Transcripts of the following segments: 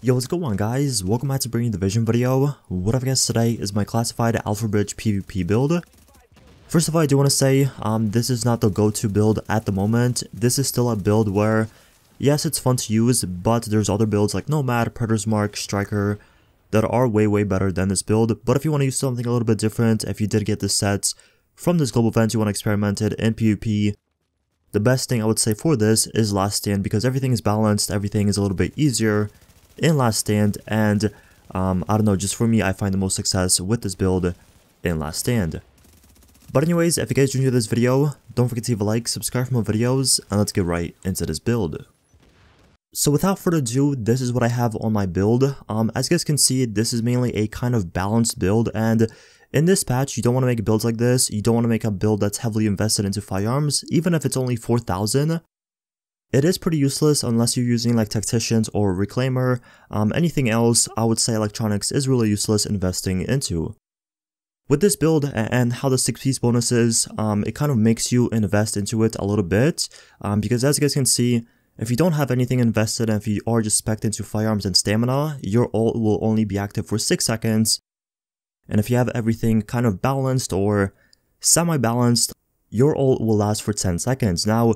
Yo, what's going on guys? Welcome back to bringing the Division video. What I've got today is my classified Alpha Bridge PvP build. First of all, I do want to say, this is not the go-to build at the moment. This is still a build where, yes, it's fun to use, but there's other builds like Nomad, Predator's Mark, Striker that are way better than this build. But if you want to use something a little bit different, if you did get this set from this global event, you want to experiment it in PvP, the best thing I would say for this is Last Stand, because everything is balanced, everything is a little bit easier in Last Stand, and I don't know, just for me, I find the most success with this build in Last Stand. But anyways, if you guys enjoyed this video, don't forget to leave a like, subscribe for more videos, and let's get right into this build. So without further ado, this is what I have on my build. As you guys can see, this is mainly a kind of balanced build, and in this patch, you don't want to make builds like this. You don't want to make a build that's heavily invested into firearms, even if it's only 4,000. It is pretty useless unless you're using like Tacticians or Reclaimer. Anything else, I would say electronics is really useless investing into. With this build and how the 6-piece bonus is, it kind of makes you invest into it a little bit. Because as you guys can see, if you don't have anything invested and if you are just spec'd into firearms and stamina, your ult will only be active for 6 seconds. And if you have everything kind of balanced or semi-balanced, your ult will last for 10 seconds. Now,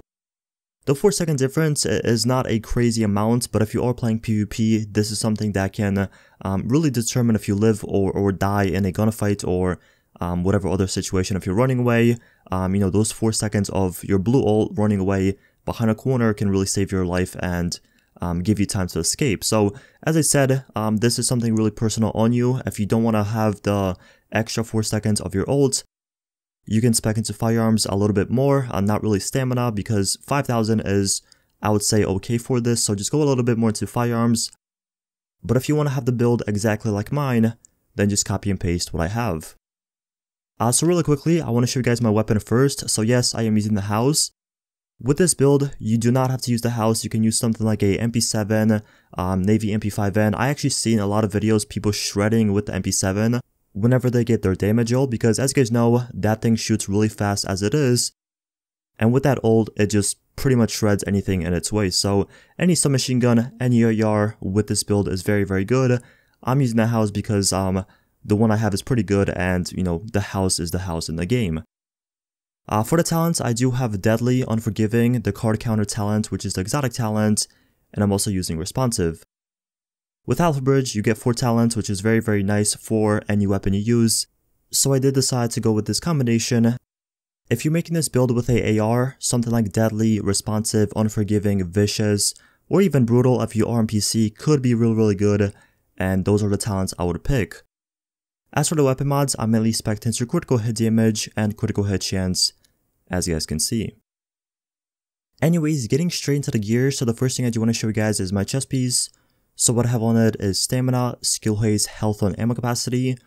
the 4-second difference is not a crazy amount, but if you are playing PvP, this is something that can really determine if you live or die in a gunfight or whatever other situation. If you're running away, you know, those 4 seconds of your blue ult running away behind a corner can really save your life and give you time to escape. So, as I said, this is something really personal on you. If you don't want to have the extra 4 seconds of your ult, you can spec into firearms a little bit more, not really stamina, because 5,000 is, I would say, okay for this, so just go a little bit more into firearms. But if you want to have the build exactly like mine, then just copy and paste what I have. So really quickly, I want to show you guys my weapon first. So yes, I am using the house. With this build, you do not have to use the house. You can use something like a MP7, Navy MP5N. I actually seen a lot of videos people shredding with the MP7 whenever they get their damage ult, because as you guys know, that thing shoots really fast as it is, and with that ult, it just pretty much shreds anything in its way. So any submachine gun, any AR with this build is very good. I'm using the house because the one I have is pretty good, and you know, the house is the house in the game. For the talents, I do have Deadly, Unforgiving, the card counter talent, which is the exotic talent, and I'm also using Responsive. With Alpha Bridge, you get 4 talents, which is very nice for any weapon you use, so I did decide to go with this combination. If you're making this build with a AR, something like Deadly, Responsive, Unforgiving, Vicious, or even Brutal if you are on PC could be really good, and those are the talents I would pick. As for the weapon mods, I'm mainly spec'd into critical hit damage and critical hit chance, as you guys can see. Anyways, getting straight into the gear, so the first thing I do want to show you guys is my chest piece. So what I have on it is stamina, skill haze, health, and ammo capacity.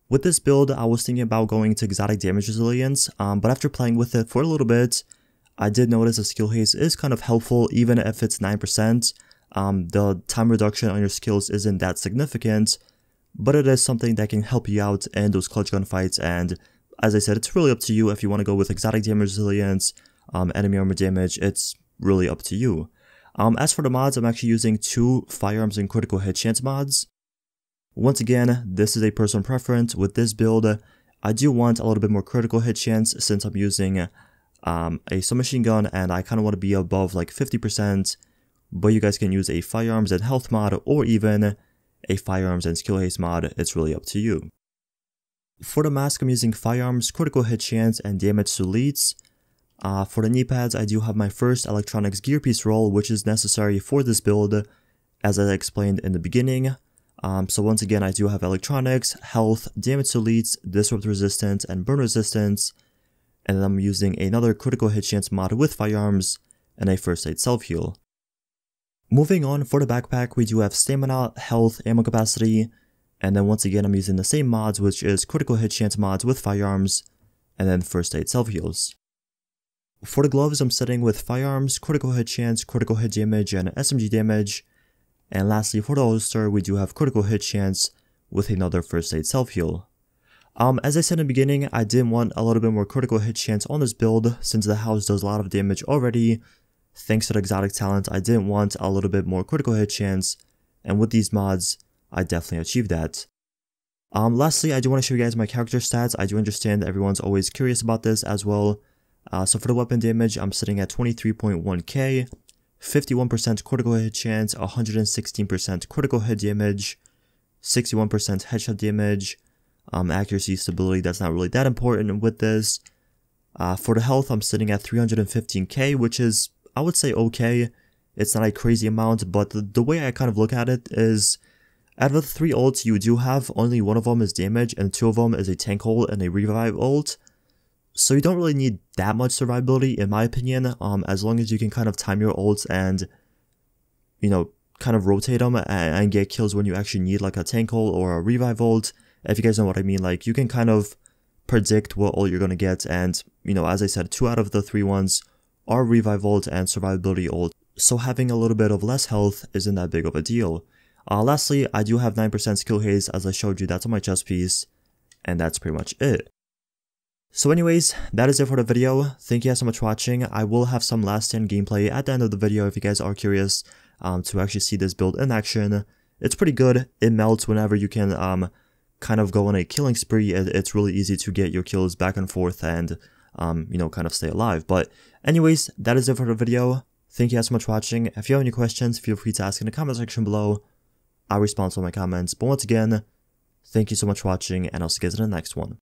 With this build, I was thinking about going to exotic damage resilience, but after playing with it for a little bit, I did notice that skill haze is kind of helpful even if it's 9%. The time reduction on your skills isn't that significant, but it is something that can help you out in those clutch gunfights, and as I said, it's really up to you if you want to go with exotic damage resilience, enemy armor damage, it's really up to you. As for the mods, I'm actually using 2 firearms and critical hit chance mods. Once again, this is a personal preference. With this build, I do want a little bit more critical hit chance since I'm using a submachine gun and I kind of want to be above like 50%, but you guys can use a firearms and health mod or even a firearms and skill haze mod, it's really up to you. For the mask, I'm using firearms, critical hit chance, and damage to elites. For the knee pads, I do have my first electronics gear piece roll, which is necessary for this build, as I explained in the beginning. So once again, I do have electronics, health, damage to elites, disrupt resistance, and burn resistance, and then I'm using another critical hit chance mod with firearms, and a first aid self heal. Moving on, for the backpack, we do have stamina, health, ammo capacity, and then once again, I'm using the same mods, which is critical hit chance mods with firearms, and then first aid self heals. For the gloves, I'm setting with firearms, critical hit chance, critical hit damage, and SMG damage. And lastly, for the holster, we do have critical hit chance with another first aid self heal. As I said in the beginning, I did want a little bit more critical hit chance on this build since the house does a lot of damage already. Thanks to the exotic talent, I didn't want a little bit more critical hit chance, and with these mods, I definitely achieved that. Lastly, I do want to show you guys my character stats. I do understand that everyone's always curious about this as well. So for the weapon damage, I'm sitting at 23.1k, 51% critical hit chance, 116% critical hit damage, 61% headshot damage, accuracy, stability, that's not really that important with this. For the health, I'm sitting at 315k, which is, I would say, okay. It's not a crazy amount, but the way I kind of look at it is, out of the 3 ults you do have, only one of them is damage, and 2 of them is a tank ult and a revive ult. So you don't really need that much survivability, in my opinion, as long as you can kind of time your ults and, you know, kind of rotate them and get kills when you actually need like a tank ult or a revive ult. If you guys know what I mean, like you can kind of predict what ult you're going to get, and, you know, as I said, 2 out of the 3 ones are revive ult and survivability ult. So having a little bit of less health isn't that big of a deal. Lastly, I do have 9% skill haze, as I showed you, that's on my chest piece, and that's pretty much it. So anyways, that is it for the video. Thank you guys so much for watching. I will have some last stand gameplay at the end of the video if you guys are curious to actually see this build in action. It's pretty good. It melts whenever you can kind of go on a killing spree. It's really easy to get your kills back and forth and you know, kind of stay alive. But anyways, that is it for the video. Thank you guys so much for watching. If you have any questions, feel free to ask in the comment section below. I'll respond to all my comments. But once again, thank you so much for watching, and I'll see you guys in the next one.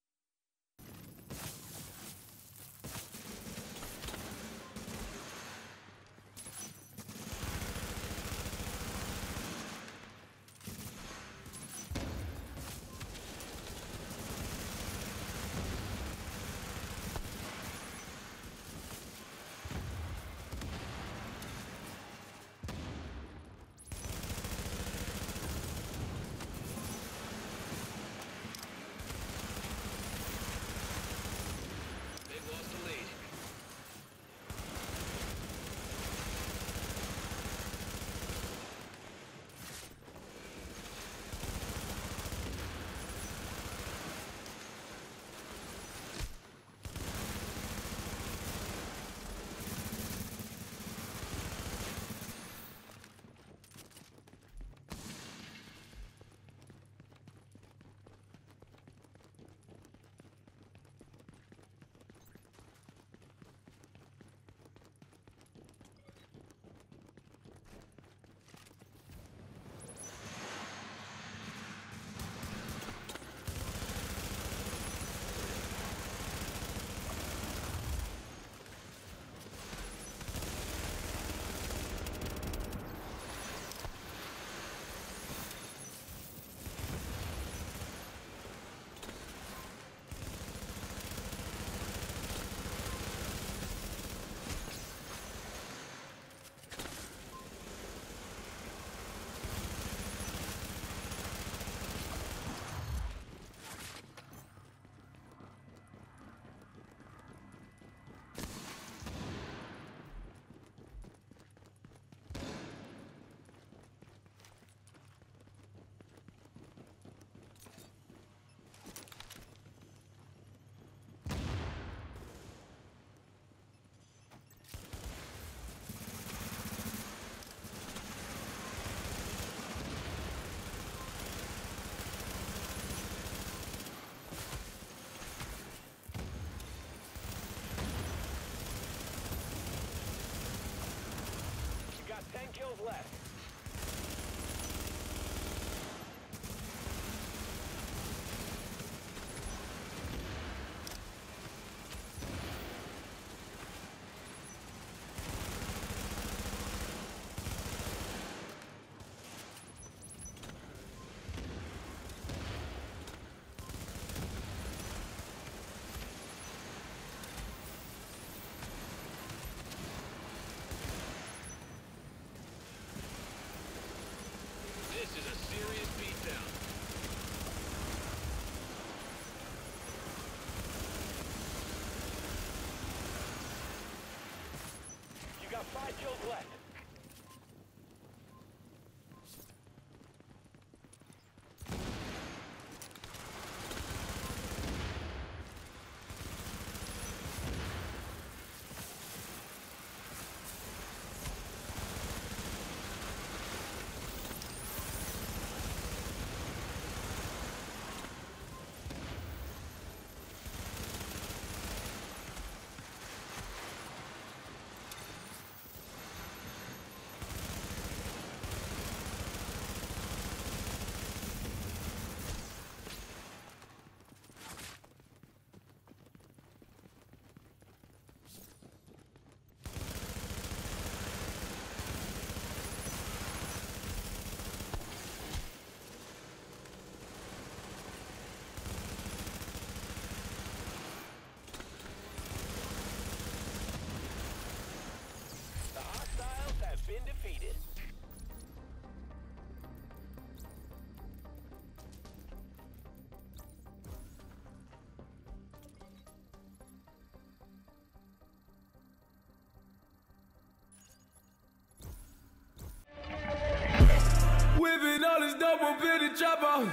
all this dope up in the trap house.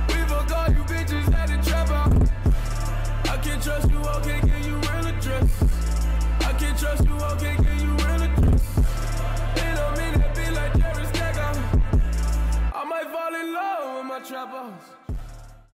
We fuck all you bitches at the trap house. I can't trust you, I can't give you real address. I can't trust you, I can't give you real address. It don't mean that be like Jerry Stack. I might fall in love with my trap house.